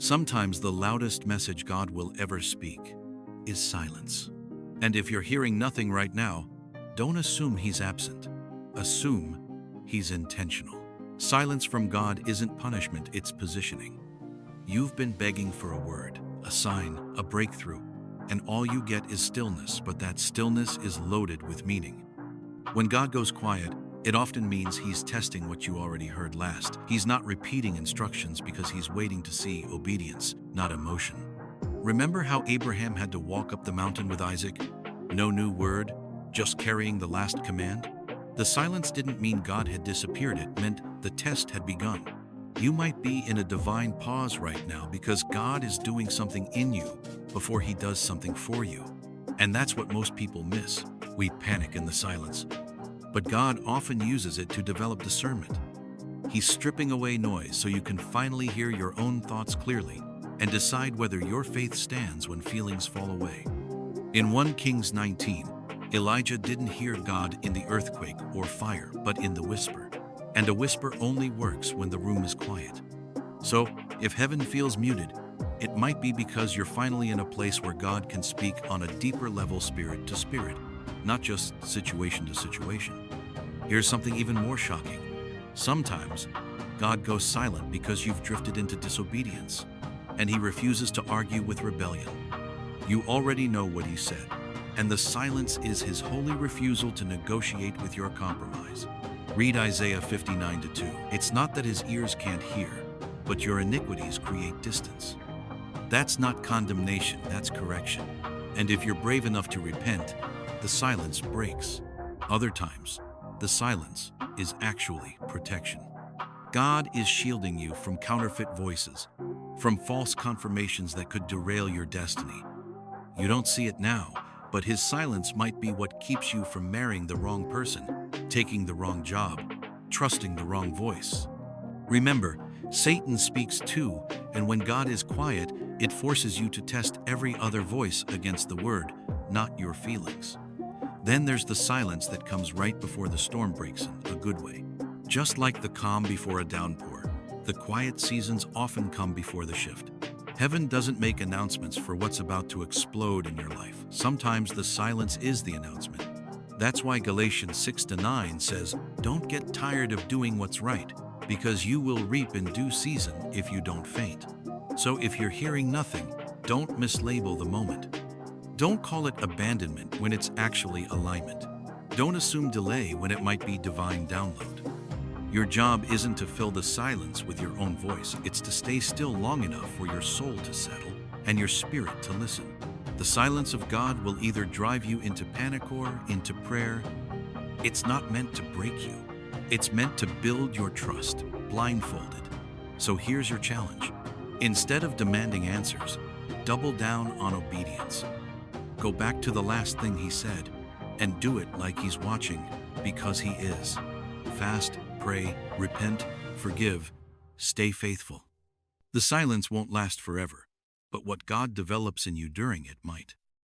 Sometimes the loudest message God will ever speak is silence. And if you're hearing nothing right now, don't assume He's absent. Assume He's intentional. Silence from God isn't punishment, it's positioning. You've been begging for a word, a sign, a breakthrough, and all you get is stillness, but that stillness is loaded with meaning. When God goes quiet, it often means He's testing what you already heard last. He's not repeating instructions because He's waiting to see obedience, not emotion. Remember how Abraham had to walk up the mountain with Isaac? No new word, just carrying the last command? The silence didn't mean God had disappeared, it meant the test had begun. You might be in a divine pause right now because God is doing something in you before He does something for you. And that's what most people miss. We panic in the silence. But God often uses it to develop discernment. He's stripping away noise so you can finally hear your own thoughts clearly and decide whether your faith stands when feelings fall away. In 1 Kings 19, Elijah didn't hear God in the earthquake or fire, but in the whisper. And a whisper only works when the room is quiet. So, if heaven feels muted, it might be because you're finally in a place where God can speak on a deeper level, spirit to spirit, not just situation to situation. Here's something even more shocking. Sometimes, God goes silent because you've drifted into disobedience, and He refuses to argue with rebellion. You already know what He said, and the silence is His holy refusal to negotiate with your compromise. Read Isaiah 59:2. It's not that His ears can't hear, but your iniquities create distance. That's not condemnation, that's correction. And if you're brave enough to repent, the silence breaks. Other times, the silence is actually protection. God is shielding you from counterfeit voices, from false confirmations that could derail your destiny. You don't see it now, but His silence might be what keeps you from marrying the wrong person, taking the wrong job, trusting the wrong voice. Remember, Satan speaks too, and when God is quiet, it forces you to test every other voice against the word, not your feelings. Then there's the silence that comes right before the storm breaks in a good way. Just like the calm before a downpour, the quiet seasons often come before the shift. Heaven doesn't make announcements for what's about to explode in your life. Sometimes the silence is the announcement. That's why Galatians 6-9 says, "Don't get tired of doing what's right, because you will reap in due season if you don't faint." So if you're hearing nothing, don't mislabel the moment. Don't call it abandonment when it's actually alignment. Don't assume delay when it might be divine download. Your job isn't to fill the silence with your own voice. It's to stay still long enough for your soul to settle and your spirit to listen. The silence of God will either drive you into panic or into prayer. It's not meant to break you. It's meant to build your trust, blindfolded. So here's your challenge. Instead of demanding answers, double down on obedience. Go back to the last thing He said and do it like He's watching, because He is. Fast, pray, repent, forgive, stay faithful. The silence won't last forever, but what God develops in you during it might.